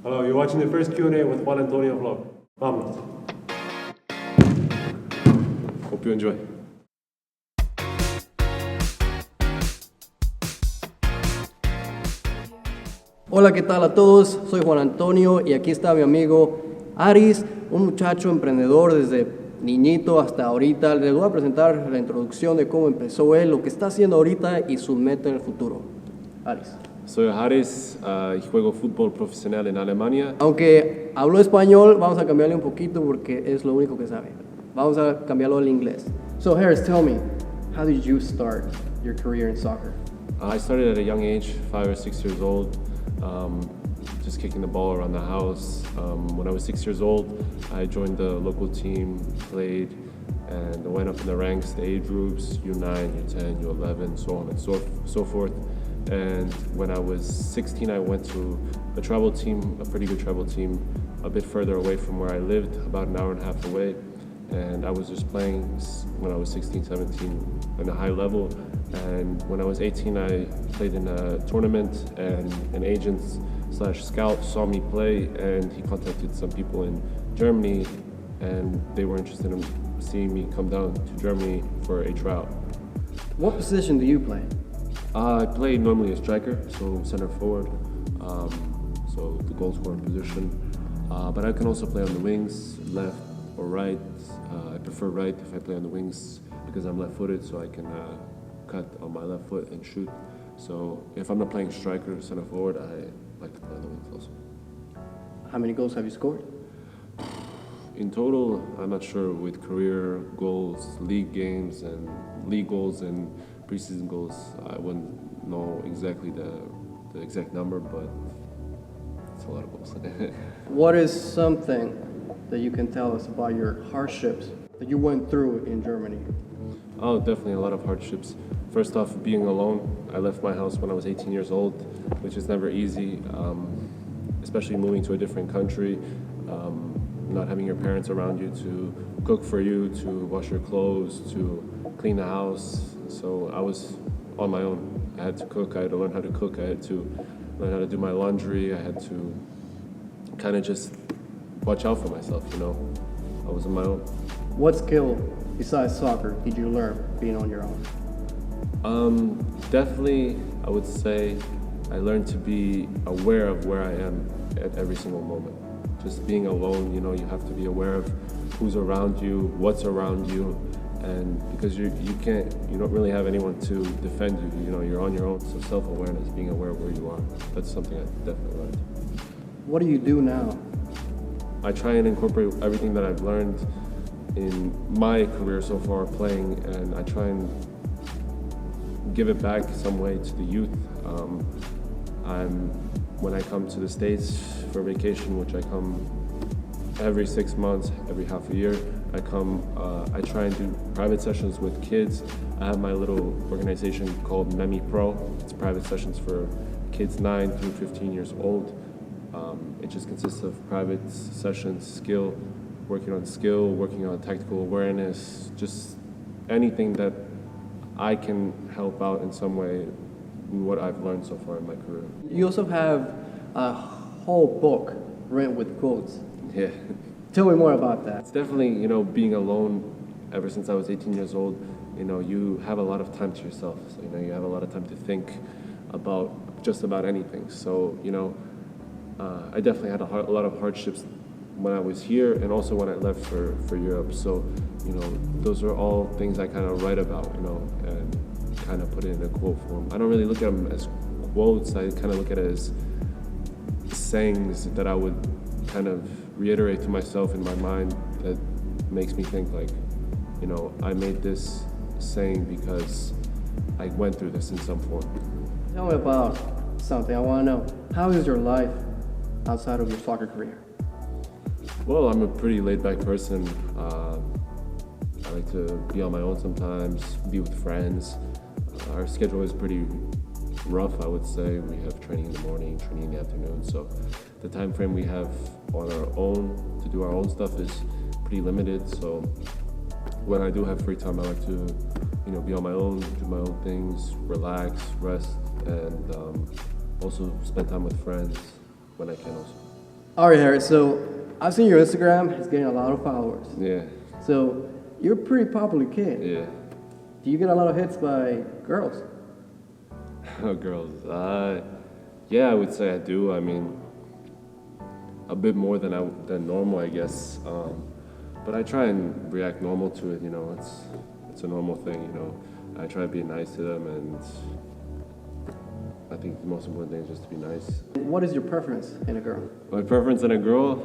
Hello, you're watching the first Q&A with Juan Antonio Vlog. Vámonos. Hope you enjoy. Hola, ¿qué tal a todos? Soy Juan Antonio y aquí está mi amigo Aris, un muchacho emprendedor desde niñito hasta ahorita. Les voy a presentar la introducción de cómo empezó él, lo que está haciendo ahorita y su meta en el futuro. Aris. Soy Aris y juego fútbol profesional en Alemania. Aunque habló español, vamos a cambiarle un poquito porque es lo único que sabe. Vamos a cambiarlo al inglés. So Harris, tell me, how did you start your career in soccer? I started at a young age, 5 or 6 years old, just kicking the ball around the house. When I was 6 years old, I joined the local team, played, and went up in the ranks, the age groups, U9, U10, U11, so on and so forth. And when I was 16, I went to a travel team, a pretty good travel team, a bit further away from where I lived, about an hour and a half away. And I was just playing when I was 16, 17 on a high level. And when I was 18, I played in a tournament, and an agent / scout saw me play, and he contacted some people in Germany, and they were interested in seeing me come down to Germany for a tryout. What position do you play? I play normally a striker, so center forward, so the goal scoring position. But I can also play on the wings, left or right. I prefer right if I play on the wings because I'm left-footed, so I can cut on my left foot and shoot. So if I'm not playing striker, center forward, I like to play on the wings also. How many goals have you scored? In total, I'm not sure with career goals, league games, and league goals and preseason goals. I wouldn't know exactly the exact number, but it's a lot of goals. What is something that you can tell us about your hardships that you went through in Germany? Oh, definitely a lot of hardships. First off, being alone. I left my house when I was 18 years old, which is never easy, especially moving to a different country, not having your parents around you to cook for you, to wash your clothes, to clean the house. So I was on my own. I had to cook, I had to learn how to cook, I had to learn how to do my laundry, I had to kind of just watch out for myself, you know. I was on my own. What skill besides soccer did you learn being on your own? Definitely, I would say I learned to be aware of where I am at every single moment. Just being alone, you know, you have to be aware of who's around you, what's around you, and because you don't really have anyone to defend you, you know, you're on your own. So self-awareness, being aware of where you are, that's something I definitely learned. What do you do now? I try and incorporate everything that I've learned in my career so far playing, and I try and give it back some way to the youth. When I come to the States for vacation, which I come every 6 months, every half a year, I try and do private sessions with kids. I have my little organization called Memisevic. It's private sessions for kids 9 through 15 years old. It just consists of private sessions, working on tactical awareness, just anything that I can help out in some way in what I've learned so far in my career. You also have a whole book written with quotes. Yeah. Tell me more about that. It's definitely, you know, being alone ever since I was 18 years old, you know, you have a lot of time to yourself. So, you know, you have a lot of time to think about just about anything. So, you know, I definitely had a lot of hardships when I was here and also when I left for Europe. So, you know, those are all things I kind of write about, you know, and kind of put it in a quote form. I don't really look at them as quotes. I kind of look at it as sayings that I would kind of reiterate to myself in my mind that makes me think like, you know, I made this saying because I went through this in some form. Tell me about something. I want to know, how is your life outside of your soccer career? Well, I'm a pretty laid-back person. I like to be on my own sometimes, be with friends. Our schedule is pretty rough, I would say. We have training in the morning, training in the afternoon, so the time frame we have on our own to do our own stuff is pretty limited. So when I do have free time, I like to, you know, be on my own, do my own things, relax, rest, and also spend time with friends when I can also. All right, Harris. So I've seen your Instagram. It's getting a lot of followers. Yeah, So you're a pretty popular kid. yeah. Do you get a lot of hits by girls? Oh, girls. Yeah, I would say I do. I mean, a bit more than normal, I guess. But I try and react normal to it. You know, it's a normal thing. You know, I try to be nice to them, and I think the most important thing is just to be nice. What is your preference in a girl? My preference in a girl,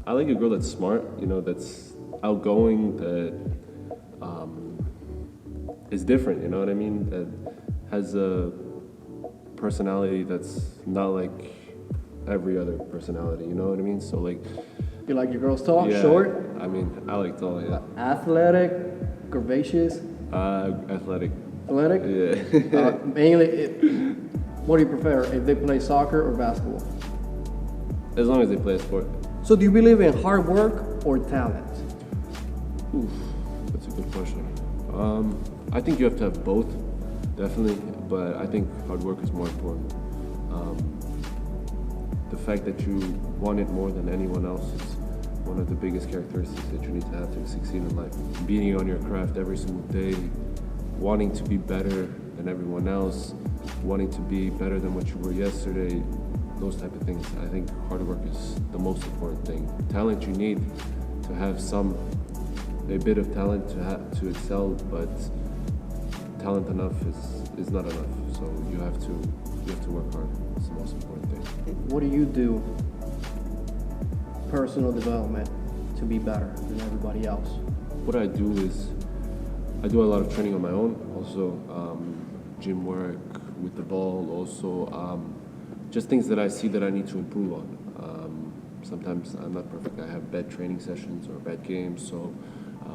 I like a girl that's smart. You know, that's outgoing, that is different. You know what I mean? That has a personality that's not like every other personality. You know what I mean? So like, You like your girls tall, yeah, short, I mean, I like tall. Yeah, athletic, curvaceous, athletic. athletic? Yeah. What do you prefer, if they play soccer or basketball? As long as they play a sport. So do you believe in hard work or talent? Oof, that's a good question. I think you have to have both, definitely, but I think hard work is more important. The fact that you want it more than anyone else is one of the biggest characteristics that you need to have to succeed in life. Being on your craft every single day, wanting to be better than everyone else, wanting to be better than what you were yesterday, those type of things. I think hard work is the most important thing. Talent you need to have a bit of talent to excel, but talent enough is not enough. So you have to work hard. It's the most important thing. What do you do, personal development, to be better than everybody else? What I do is I do a lot of training on my own. Also, gym work with the ball. Also, just things that I see that I need to improve on. Sometimes I'm not perfect. I have bad training sessions or bad games. So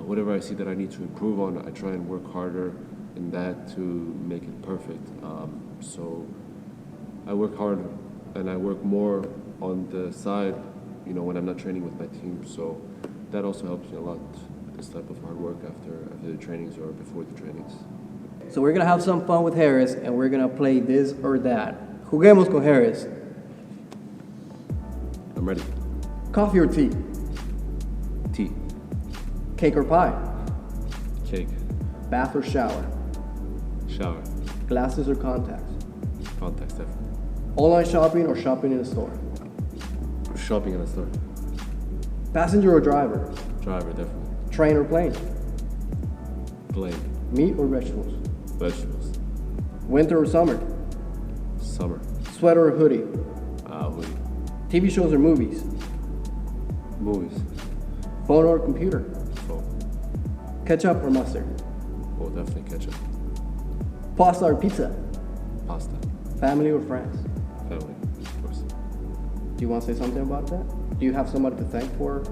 whatever I see that I need to improve on, I try and work harder in that to make it perfect. So I work hard and I work more on the side, you know, when I'm not training with my team. So that also helps me a lot, this type of hard work after the trainings or before the trainings. So we're gonna have some fun with Harris, and we're gonna play this or that. Juguemos con Harris. I'm ready. Coffee or tea? Tea, Cake or pie? cake, Bath or shower? shower, Glasses or contacts? contacts, definitely. Online shopping or shopping in a store? Shopping in a store. Passenger or driver? Driver, definitely. Train or plane? Plane, Meat or vegetables? vegetables, Winter or summer? summer, Sweater or hoodie? hoodie, TV shows or movies? movies, Phone or computer? phone. Ketchup or mustard? Oh, definitely ketchup. Pasta or pizza? Pasta, Family or friends? family, of course. Do you want to say something about that? Do you have somebody to thank for?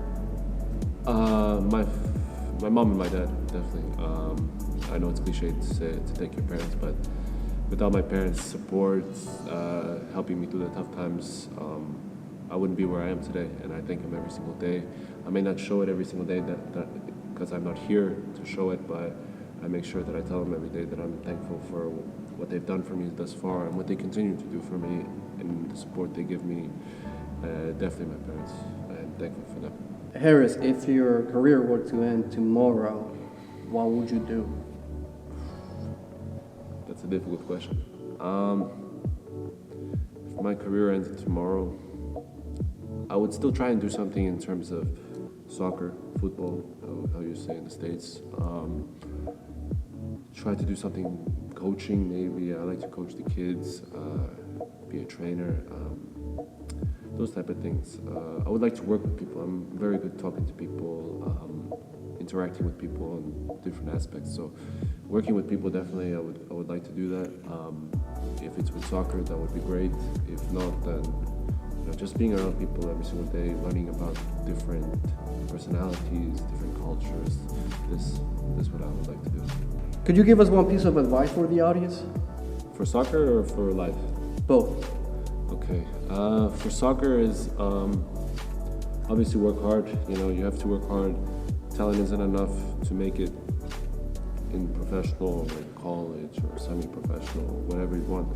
My mom and my dad, definitely. I know it's cliche to say to thank your parents, but without my parents' support, helping me through the tough times, I wouldn't be where I am today. And I thank them every single day. I may not show it every single day because I'm not here to show it, but I make sure that I tell them every day that I'm thankful for what they've done for me thus far and what they continue to do for me and the support they give me. Definitely my parents. I'm thankful for them. Harris, if your career were to end tomorrow, what would you do? That's a difficult question. If my career ended tomorrow, I would still try and do something in terms of soccer, football, how you say in the States. Try to do something coaching, maybe. I like to coach the kids, be a trainer, those type of things. I would like to work with people. I'm very good talking to people, interacting with people in different aspects. So working with people, definitely, I would like to do that. If it's with soccer, that would be great. If not, then just being around people every single day, learning about different personalities, different cultures. This is what I would like to do. Could you give us one piece of advice for the audience? For soccer or for life? Both. Okay. For soccer is obviously work hard. You have to work hard. Talent isn't enough to make it in professional or college or semi-professional, whatever you want.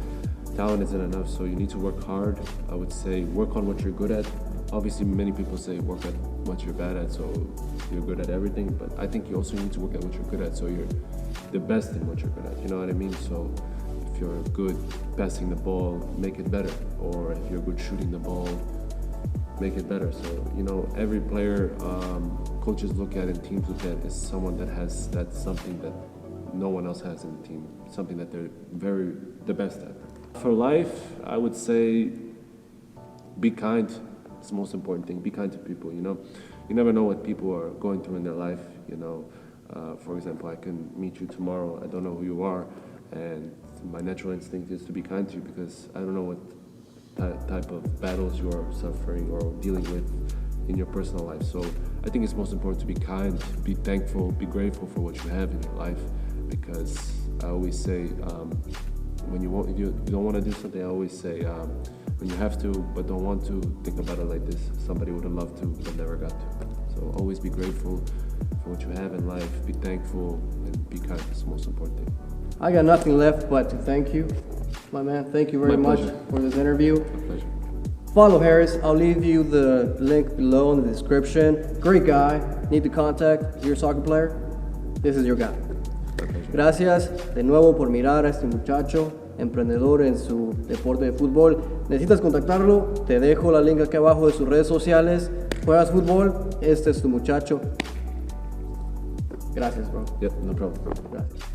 talent isn't enough, so you need to work hard. I would say work on what you're good at. Obviously, many people say work at what you're bad at, so you're good at everything, but I think you also need to work at what you're good at, so you're the best in what you're good at, you know what I mean? So if you're good passing the ball, make it better, or if you're good shooting the ball, make it better. So, you know, every player coaches look at and teams look at is someone that's something that no one else has in the team, something that they're the best at. For life, I would say be kind. It's the most important thing. Be kind to people, you know. You never know what people are going through in their life, you know. For example, I can meet you tomorrow. I don't know who you are, and my natural instinct is to be kind to you because I don't know what type of battles you are suffering or dealing with in your personal life. So I think it's most important to be kind, be thankful, be grateful for what you have in your life, because I always say when you don't want to do something, I always say when you have to but don't want to, think about it like this: somebody would have loved to but never got to. So always be grateful for what you have in life, be thankful, and be kind. It's the most important thing. I got nothing left but to thank you, my man. Thank you very much for this interview. My pleasure. Follow Harris. I'll leave you the link below in the description. Great guy. Need to contact. You're a soccer player. This is your guy. Gracias de nuevo por mirar a este muchacho emprendedor en su deporte de fútbol. Necesitas contactarlo. Te dejo la link aquí abajo de sus redes sociales. Juegas fútbol. Este es tu muchacho. Gracias, bro. Yep, no problem. Gracias.